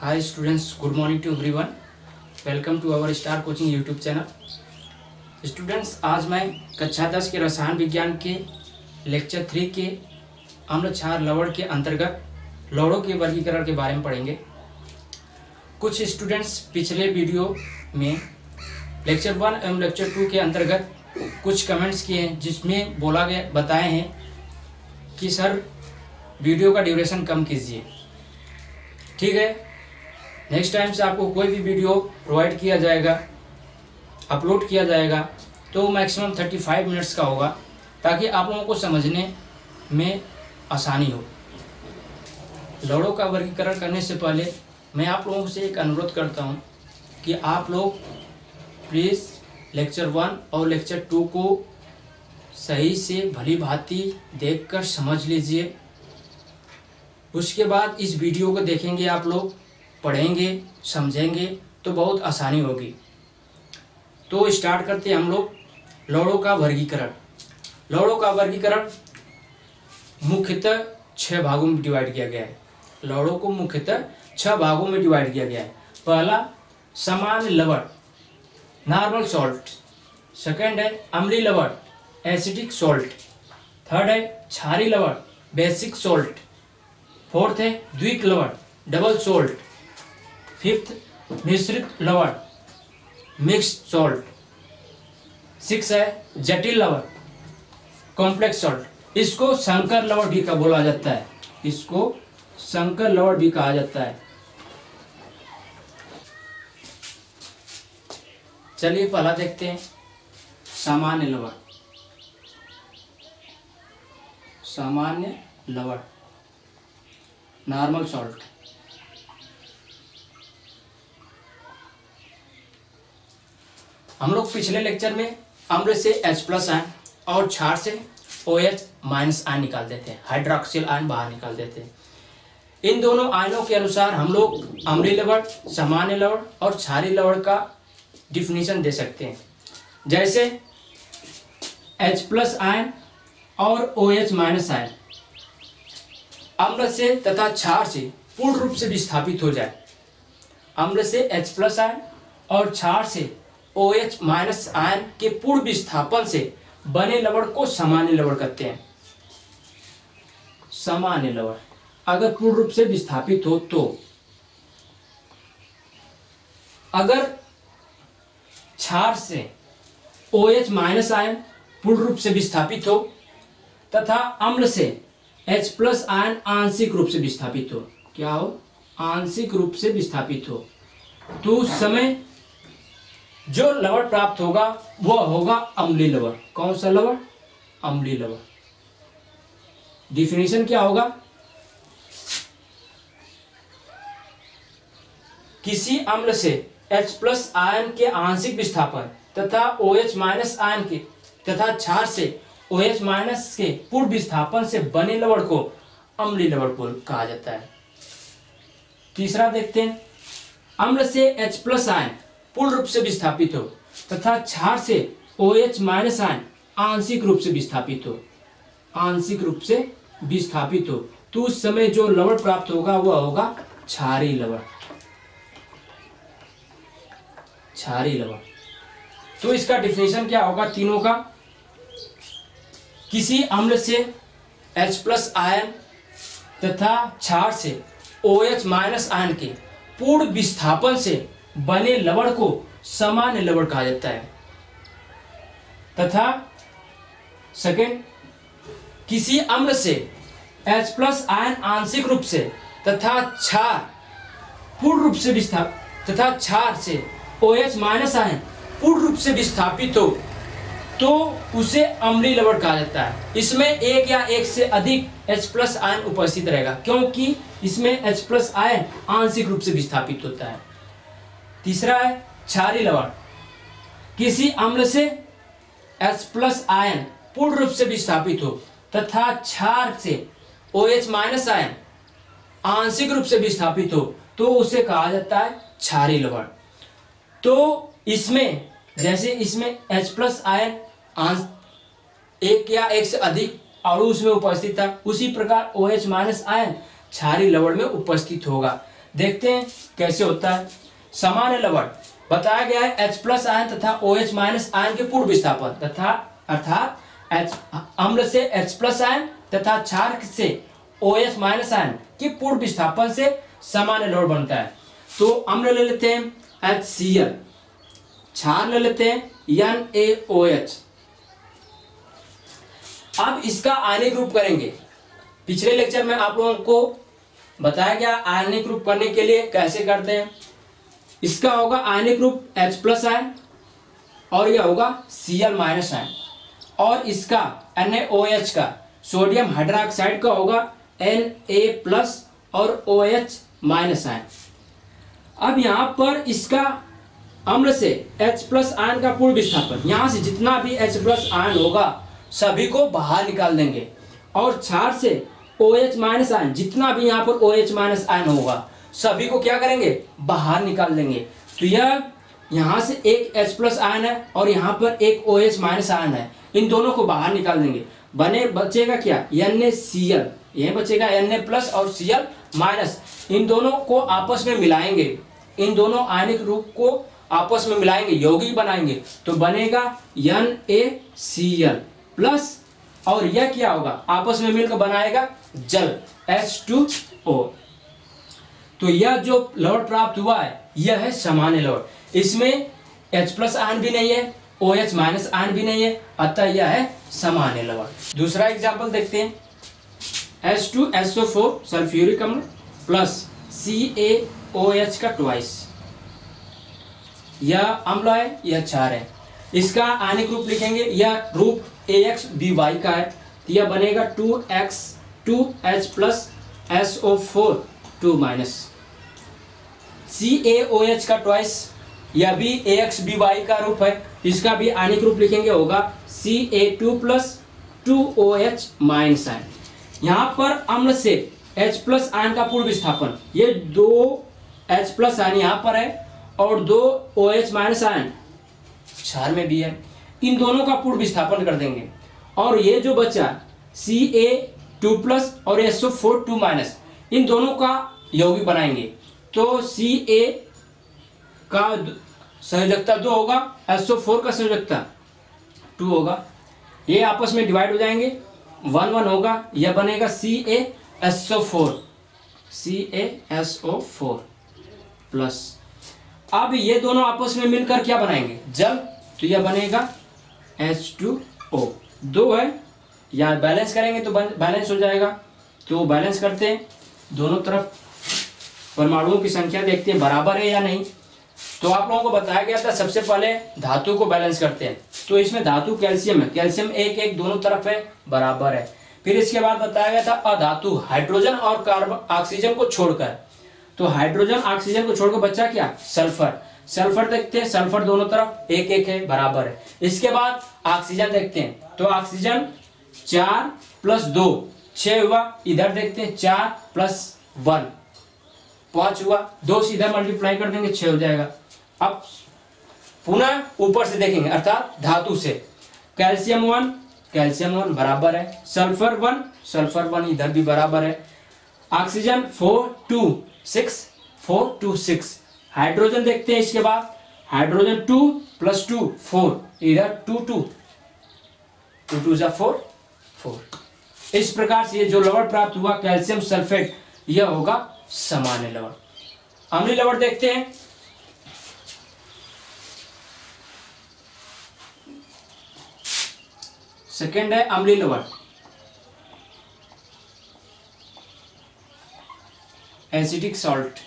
Hi students, good morning to everyone. Welcome to our star coaching YouTube channel. Students, आज मैं कक्षा 10 के रसायन विज्ञान के लेक्चर 3 के अम्ल क्षार लवण के अंतर्गत लवणों के वर्गीकरण के बारे में पढ़ेंगे। कुछ स्टूडेंट्स पिछले वीडियो में लेक्चर 1 एवं लेक्चर 2 के अंतर्गत कुछ कमेंट्स किए हैं, जिसमें बताए हैं कि सर वीडियो का ड्यूरेशन कम कीजिए। ठीक है, नेक्स्ट टाइम से आपको कोई भी वीडियो प्रोवाइड किया जाएगा, अपलोड किया जाएगा तो मैक्सिमम 35 मिनट्स का होगा, ताकि आप लोगों को समझने में आसानी हो। लवणों का वर्गीकरण करने से पहले मैं आप लोगों से एक अनुरोध करता हूं कि आप लोग प्लीज़ लेक्चर 1 और लेक्चर 2 को सही से भली भांति देखकर समझ लीजिए। उसके बाद इस वीडियो को देखेंगे, आप लोग पढ़ेंगे, समझेंगे तो बहुत आसानी होगी। तो स्टार्ट करते हैं हम लोग लवणों का वर्गीकरण। लवणों का वर्गीकरण मुख्यतः 6 भागों में डिवाइड किया गया है। लवणों को मुख्यतः 6 भागों में डिवाइड किया गया है। पहला सामान्य लवण, नॉर्मल सॉल्ट। सेकंड है अम्लीय लवण, एसिडिक सॉल्ट। थर्ड है क्षारीय लवण, बेसिक सॉल्ट। फोर्थ है द्विक लवण, डबल सॉल्ट। फिफ्थ मिश्रित लवण, मिक्स्ड सॉल्ट। सिक्स है जटिल लवण, कॉम्प्लेक्स सॉल्ट। इसको संकर लवण भी बोला जाता है, इसको संकर लवण भी कहा जाता है। चलिए पहला देखते हैं सामान्य लवण। सामान्य लवण, नॉर्मल सॉल्ट। हम लोग पिछले लेक्चर में अम्ल से H+ आयन और क्षार से OH- आयन निकाल देते हैं, हाइड्रोक्सिल आयन बाहर निकाल देते हैं। इन दोनों आयनों के अनुसार हम लोग अम्लीय लवण, सामान्य लवण और क्षारीय लवण का डिफिनीशन दे सकते हैं। जैसे H+ आयन और OH- आयन अम्ल से तथा क्षार से पूर्ण रूप से विस्थापित हो जाए। अम्ल से H+ आयन और क्षार से OH- आयन के पूर्ण विस्थापन से बने लवण को सामान्य लवण कहते हैं। सामान्य लवण अगर पूर्ण रूप से विस्थापित हो तो, अगर क्षार से OH- आयन पूर्ण रूप से विस्थापित हो तथा अम्ल से H+ आयन आंशिक रूप से विस्थापित हो, क्या हो? आंशिक रूप से विस्थापित हो, तो उस समय जो लवण प्राप्त होगा वह होगा अम्लीय लवण। कौन सा लवण? अम्लीय लवण। डिफिनीशन क्या होगा? किसी अम्ल से H+ आयन के आंशिक विस्थापन तथा OH- आयन के तथा क्षार से OH- के पूर्ण विस्थापन से बने लवण को अम्लीय लवण कहा जाता है। तीसरा देखते हैं, अम्ल से H+ आयन पूर्ण रूप से विस्थापित हो तथा क्षार से OH- आयन आंशिक रूप से विस्थापित हो, आंशिक रूप से विस्थापित हो, तो उस समय जो लवण प्राप्त होगा वह होगा क्षारीय लवण। क्षारीय लवण। तो इसका डिफिनेशन क्या होगा तीनों का? किसी अम्ल से H+ आयन तथा क्षार से OH- आयन के पूर्ण विस्थापन से बने लवण को सामान्य लवण कहा जाता है। तथा सेकंड, किसी अम्ल से H+ आयन आंशिक रूप से तथा क्षार पूर्ण रूप से विस्थापित तथा क्षार से OH- आयन पूर्ण रूप से विस्थापित हो तो उसे अम्लीय लवण कहा जाता है। इसमें एक या एक से अधिक H+ आयन उपस्थित रहेगा, क्योंकि इसमें H+ आयन आंशिक रूप से विस्थापित होता है। तीसरा है क्षारीय लवण। किसी अम्ल से H+ आयन पूर्ण रूप से विस्थापित हो तथा क्षार से OH- आयन आंशिक रूप से विस्थापित हो तो उसे कहा जाता है क्षारीय लवण। तो इसमें जैसे इसमें H+ आयन एक या एक से अधिक अणु उसमें उपस्थित था, उसी प्रकार OH- आयन क्षारीय लवण में उपस्थित होगा। देखते हैं कैसे होता है। सामान्य लवण बताया गया है H प्लस आयन तथा OH माइनस आयन के पूर्ण विस्थापन तथा अर्थात अम्ल से H प्लस आयन तथा क्षार से OH माइनस आयन के पूर्ण विस्थापन से सामान्य लवण बनता है। तो अम्ल ले लेते हैं HCl, क्षार ले लेते हैं NaOH। अब इसका आयनिक रूप करेंगे। पिछले लेक्चर में आप लोगों को बताया गया आयनिक रूप करने के लिए कैसे करते हैं। इसका होगा आयनिक रूप H प्लस आयन और यह होगा Cl माइनस आयन, और इसका NaOH का सोडियम हाइड्रोक्साइड का होगा Na प्लस और OH माइनस आयन। अब यहाँ पर इसका अम्ल से H प्लस आयन का पूर्ण विस्थापन, यहाँ से जितना भी H प्लस आयन होगा सभी को बाहर निकाल देंगे, और क्षार से OH माइनस आयन जितना भी यहाँ पर OH माइनस आयन होगा सभी को क्या करेंगे, बाहर निकाल देंगे। तो यह यहाँ से एक H प्लस आयन है और यहाँ पर एक OH माइनस आयन है, इन दोनों को बाहर निकाल देंगे। बचेगा क्या, NaCl, यह बचेगा Na प्लस और Cl माइनस। इन दोनों को आपस में मिलाएंगे, इन दोनों आयनिक रूप को आपस में मिलाएंगे, यौगिक बनाएंगे, तो बनेगा NaCl प्लस, और यह क्या होगा, आपस में मिलकर बनाएगा जल H2O। तो यह जो लवण प्राप्त हुआ है यह है सामान्य लवण। इसमें H प्लस आयन भी नहीं है, OH माइनस आयन भी नहीं है, अतः यह है सामान्य लवण। दूसरा एग्जाम्पल देखते हैं। H2SO4 सल्फ्यूरिक अम्ल प्लस CaOH का ट्वाइस, यह अम्ल है, यह क्षार है। इसका आयनिक रूप लिखेंगे, यह रूप AXBY का है, तो यह बनेगा 2H plus SO4 2 minus. CaOH का ट्वाइस, यह भी AXBY का रूप है, इसका भी आयनिक रूप लिखेंगे, होगा Ca2 plus 2OH minus ion. यहाँ पर अम्ल से H प्लस आयन का पूर्ण विस्थापन, ये दो H प्लस आयन यहाँ पर है और दो OH माइनस आयन क्षार में भी है, इन दोनों का पूर्ण विस्थापन कर देंगे, और ये जो बचा Ca2 प्लस और SO4 2 माइनस, इन दोनों का यौगिक बनाएंगे। तो Ca का संयोजकता 2 होगा, SO4 का संयोजकता 2 होगा, ये आपस में डिवाइड हो जाएंगे, 1 1 होगा, यह बनेगा CaSO4 प्लस। अब ये दोनों आपस में मिलकर क्या बनाएंगे, जल, तो यह बनेगा H2O। 2 है, या बैलेंस करेंगे तो बैलेंस हो जाएगा, तो बैलेंस करते हैं, दोनों तरफ परमाणुओं की संख्या देखते हैं बराबर है या नहीं। तो आप लोगों को बताया गया था सबसे पहले धातु को बैलेंस करते हैं, तो इसमें धातु कैल्शियम है, कैल्शियम 1 1 दोनों तरफ है, बराबर है। फिर इसके बाद बताया गया था अधातु, हाइड्रोजन और कार्बन ऑक्सीजन को छोड़कर, तो हाइड्रोजन ऑक्सीजन को छोड़कर बचा क्या, सल्फर। सल्फर देखते हैं, सल्फर दोनों तरफ 1 1 है, बराबर है। इसके बाद ऑक्सीजन देखते हैं, तो ऑक्सीजन 4 प्लस 2 6 हुआ, इधर देखते हैं 4 प्लस 1 5 हुआ, 2 से इधर मल्टीप्लाई कर देंगे 6 हो जाएगा। अब पुनः ऊपर से देखेंगे, अर्थात धातु से, कैल्शियम 1 बराबर है, सल्फर 1 इधर भी बराबर है, ऑक्सीजन 4 2 6 हाइड्रोजन देखते हैं। इसके बाद हाइड्रोजन 2 प्लस 2 4, इधर 2 2 4। इस प्रकार से ये जो लवण प्राप्त हुआ कैल्शियम सल्फेट, यह होगा सामान्य लवण। अम्लीय लवण देखते हैं। सेकेंड है अम्लीय लवण, एसिडिक सॉल्ट।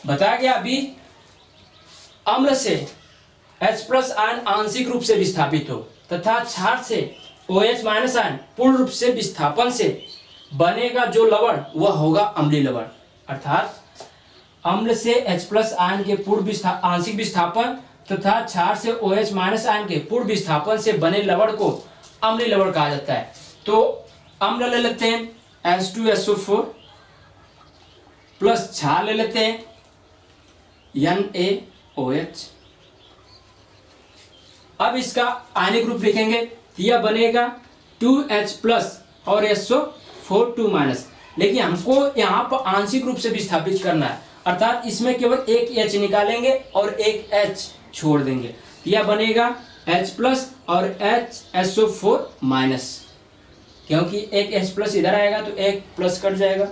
बताया गया अभी, अम्ल से H प्लस आयन आंशिक रूप से विस्थापित हो तथा क्षार से OH माइनस आयन पूर्ण रूप से विस्थापन से बनेगा जो लवण, वह होगा अम्लीय लवण। अर्थात अम्ल से H प्लस आयन के पूर्ण आंशिक विस्थापन तथा क्षार से OH माइनस आयन के पूर्ण विस्थापन से बने लवण को अम्लीय लवण कहा जाता है। तो अम्ल ले लेते हैं H2SO4 प्लस क्षार ले लेते हैं NaOH। अब इसका आयनिक रूप लिखेंगे, तो यह बनेगा 2H प्लस और SO4 2 माइनस। लेकिन हमको यहाँ पर आंशिक रूप से विस्थापित करना है, अर्थात इसमें केवल एक H निकालेंगे और एक H छोड़ देंगे। तो यह बनेगा H प्लस और SO4 माइनस, क्योंकि एक H प्लस इधर आएगा तो एक प्लस कट जाएगा।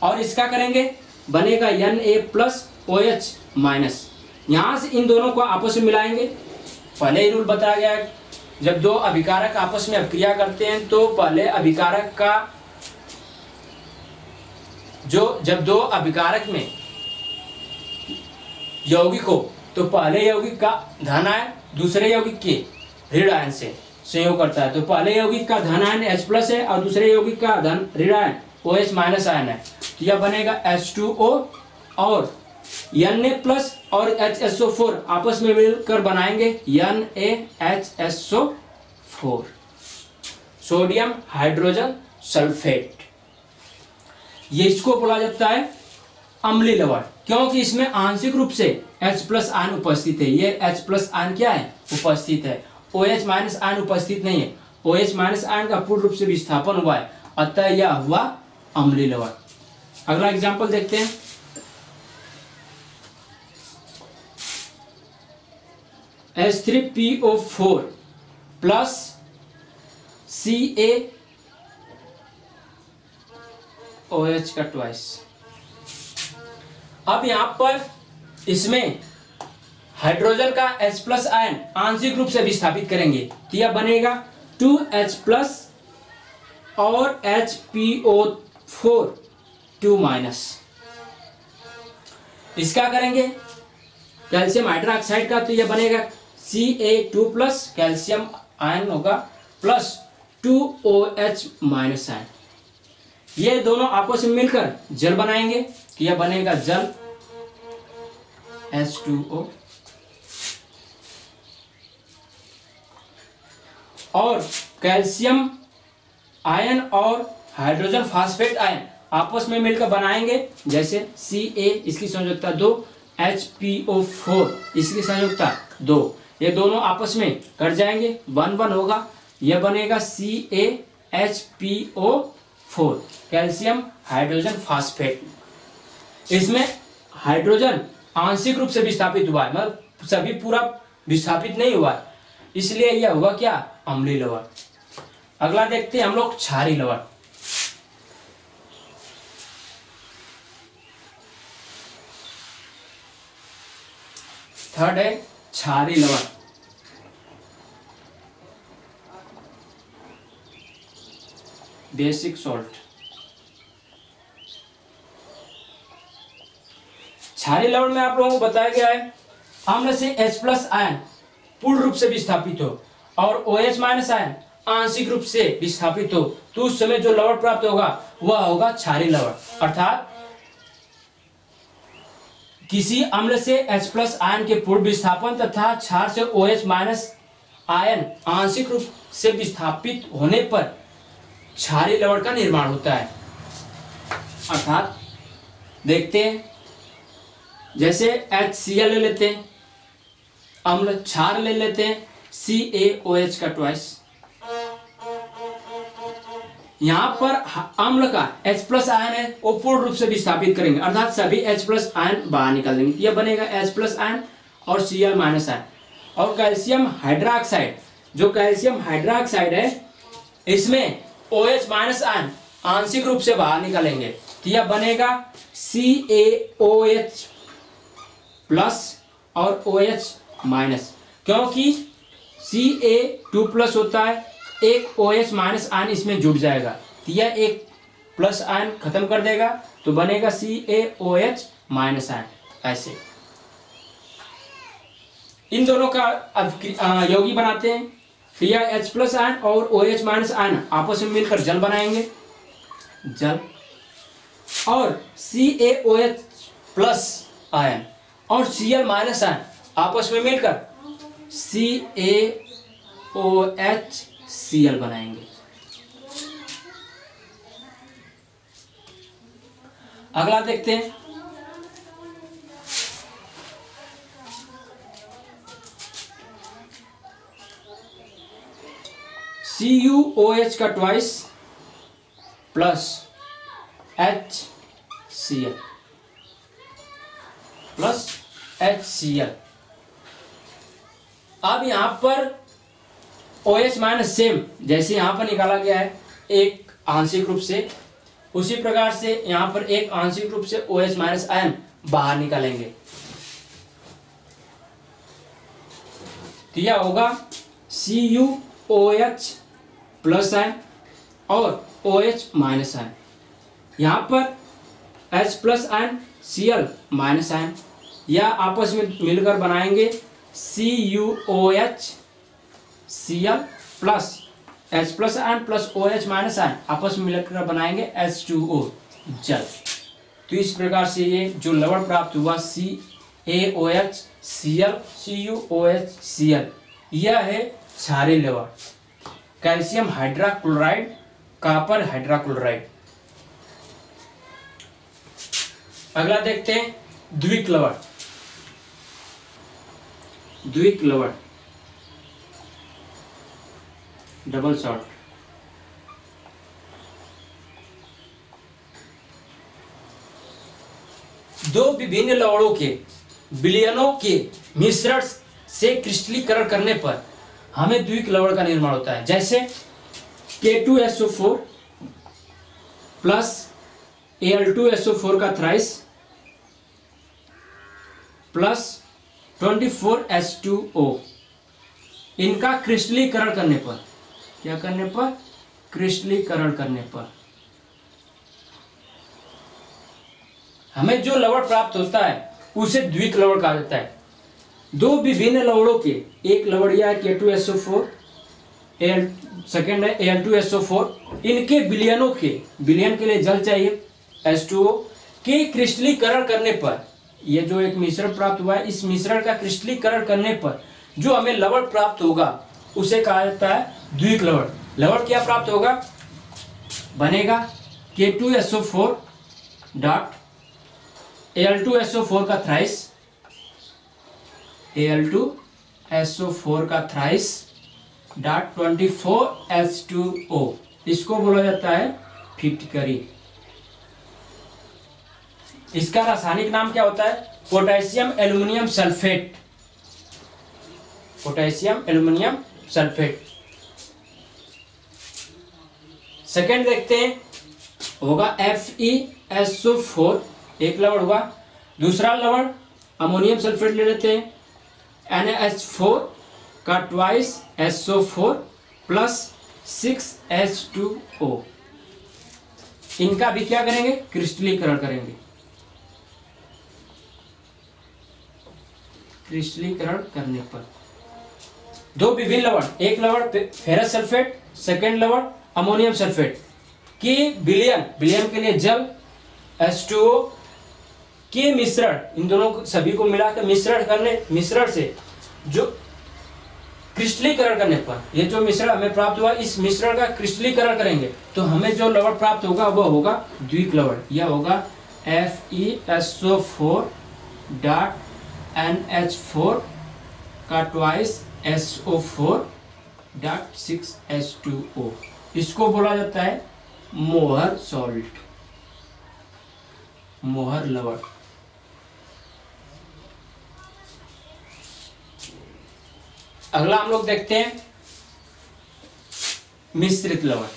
और इसका करेंगे, बनेगा Na प्लस OH माइनस। यहाँ से इन दोनों को आपस में मिलाएंगे। पहले ही रूल बताया गया है, जब दो अभिकारक आपस में अभिक्रिया करते हैं तो पहले अभिकारक का जब दो अभिकारक में यौगिक हो तो पहले यौगिक का धन आयन दूसरे यौगिक के ऋण आयन से संयोग करता है। तो पहले यौगिक का धन आयन H प्लस है और दूसरे यौगिक का धन ऋण आयन OH माइनस आयन है। तो यह बनेगा H2O और Na प्लस और HSO4 आपस में मिलकर बनाएंगे NaHSO4, सोडियम हाइड्रोजन सल्फेट। ये इसको बोला जाता है अम्लीय लवण, क्योंकि इसमें आंशिक रूप से H प्लस आयन उपस्थित है। ये H प्लस आयन क्या है? उपस्थित है। OH माइनस आयन उपस्थित नहीं है। OH माइनस आयन का पूर्ण रूप से विस्थापन हुआ है, अतः यह हुआ अम्लीय लवण। अगला एग्जाम्पल देखते हैं। H3PO4 प्लस CaOH का ट्वाइस। अब यहां पर इसमें हाइड्रोजन का H प्लस आयन आंशिक रूप से विस्थापित करेंगे तो यह बनेगा 2H प्लस और HPO4 2 माइनस। इसका करेंगे कैल्शियम हाइड्रोक्साइड का, तो यह बनेगा Ca2 प्लस, कैल्शियम आयन होगा प्लस 2OH माइनस आयन। ये दोनों आपस में मिलकर जल बनाएंगे तो यह बनेगा जल H2O। और कैल्शियम आयन और हाइड्रोजन फास्फेट आयन आपस में मिलकर बनाएंगे, जैसे Ca इसकी संयोजकता 2, HPO4 इसकी संयोजकता 2, ये दोनों आपस में कट जाएंगे, 1 होगा, यह बनेगा CaHPO4 कैल्शियम हाइड्रोजन फास्फेट। इसमें हाइड्रोजन आंशिक रूप से विस्थापित हुआ है, मतलब सभी पूरा विस्थापित नहीं हुआ है, इसलिए यह हुआ क्या? अम्लीय लवण। अगला देखते हैं हम लोग क्षारीय लवण। थर्ड है क्षारीय लवण। Basic salt. क्षारीय लवण में आप लोगों को बताया गया है अम्ल से H प्लस आयन पूर्ण रूप से विस्थापित हो और OH माइनस आयन आंशिक रूप से विस्थापित हो तो उस समय जो लवण प्राप्त होगा वह होगा क्षारीय लवण। अर्थात किसी अम्ल से H प्लस आयन के पूर्ण विस्थापन तथा क्षार से OH माइनस आयन आंशिक रूप से विस्थापित होने पर क्षारीय लवण का निर्माण होता है। अर्थात देखते हैं, जैसे HCl ले लेते हैं, अम्ल क्षार ले लेते हैं CaOH का ट्वाइस। यहां पर अम्ल का H प्लस आयन है वो पूर्ण रूप से विस्थापित करेंगे, अर्थात सभी H प्लस आयन बाहर निकाल देंगे, यह बनेगा H प्लस आयन और Cl माइनस आयन। और कैल्शियम हाइड्रोक्साइड, जो कैल्शियम हाइड्रोक्साइड है इसमें OH माइनस आयन आंशिक रूप से बाहर निकालेंगे तो यह बनेगा CaOH प्लस और OH माइनस, क्योंकि Ca2 प्लस होता है, एक OH माइनस आयन इसमें जुड़ जाएगा तो यह एक प्लस आयन खत्म कर देगा तो बनेगा CaOH माइनस आयन। ऐसे इन दोनों का यौगी बनाते हैं तो यह H प्लस आयन और OH माइनस आयन आपस में मिलकर जल बनाएंगे, जल। और CaOH प्लस आयन और Cl माइनस आयन आपस में मिलकर CaOHCl बनाएंगे। अगला देखते हैं, CuOH का twice plus HCl plus HCl। अब यहां पर OH माइनस सेम जैसे यहां पर निकाला गया है एक आंशिक रूप से, उसी प्रकार से यहां पर एक आंशिक रूप से OH माइनस आयन बाहर निकालेंगे। तो यह होगा CuOH प्लस आयन और OH माइनस आयन। यहां पर H plus ion Cl minus ion, या आपस में मिलकर बनाएंगे CuOH Cl plus H plus ion plus OH minus ion, आपस में मिलकर बनाएंगे H2O जल। तो इस प्रकार से ये जो लवण प्राप्त हुआ CaOH Cl CuOH Cl, यह है क्षारीय लवण, कैल्शियम हाइड्रोक्लोराइड, कॉपर हाइड्रोक्लोराइड। अगला देखते हैं द्विक लवण। द्विक लवण डबल सॉल्ट। दो विभिन्न लवणों के विलयनों के मिश्रण से क्रिस्टलीकरण करने पर हमें द्विक लवण का निर्माण होता है। जैसे K2SO4 प्लस Al2SO4 का थ्राइस प्लस 24H2O, इनका क्रिस्टलीकरण करने पर, क्या करने पर? क्रिस्टलीकरण करने पर हमें जो लवण प्राप्त होता है उसे द्विक लवण कहा जाता है। दो विभिन्न लवणों के, एक लवण यह है K2SO4, सेकेंड है Al2SO4, इनके विलयनों के, विलयन के लिए जल चाहिए H2O, के क्रिस्टलीकरण करने पर, ये जो एक मिश्रण प्राप्त हुआ है, इस मिश्रण का क्रिस्टलीकरण करने पर जो हमें लवण प्राप्त होगा उसे कहा जाता है द्विक लवण। लवण क्या प्राप्त होगा? बनेगा K2SO4 डॉट Al2SO4 का थ्राइस, Al2SO4 का थ्राइस डॉट 24H2O, इसको बोला जाता है फिटकरी। इसका रासायनिक नाम क्या होता है? Potassium aluminium sulphate. Potassium aluminium sulphate. Second देखते हैं, होगा FeSO4, एक लवण हुआ। दूसरा लवण अमोनियम सल्फेट ले लेते हैं, NaH4 का ट्वाइस SO4 प्लस 6H2O, इनका भी क्या करेंगे? क्रिस्टलीकरण करेंगे। क्रिस्टलीकरण करने पर दो विभिन्न लवण, एक लवण फेरस सल्फेट, सेकेंड लवण अमोनियम सल्फेट के विलयन के लिए जल H2O के मिश्रण, इन दोनों सभी को मिलाकर मिश्रण से जो क्रिस्टलीकरण करने पर, ये जो मिश्रण हमें प्राप्त हुआ, इस मिश्रण का क्रिस्टलीकरण करेंगे तो हमें जो लवण प्राप्त होगा वह होगा द्विक लवण। यह होगा FeSO4 डॉट NH4 का ट्वाइस SO4 डॉट 6H2O, इसको बोला जाता है मोहर सॉल्ट, मोहर लवण। अगला हम लोग देखते हैं मिश्रित लवण।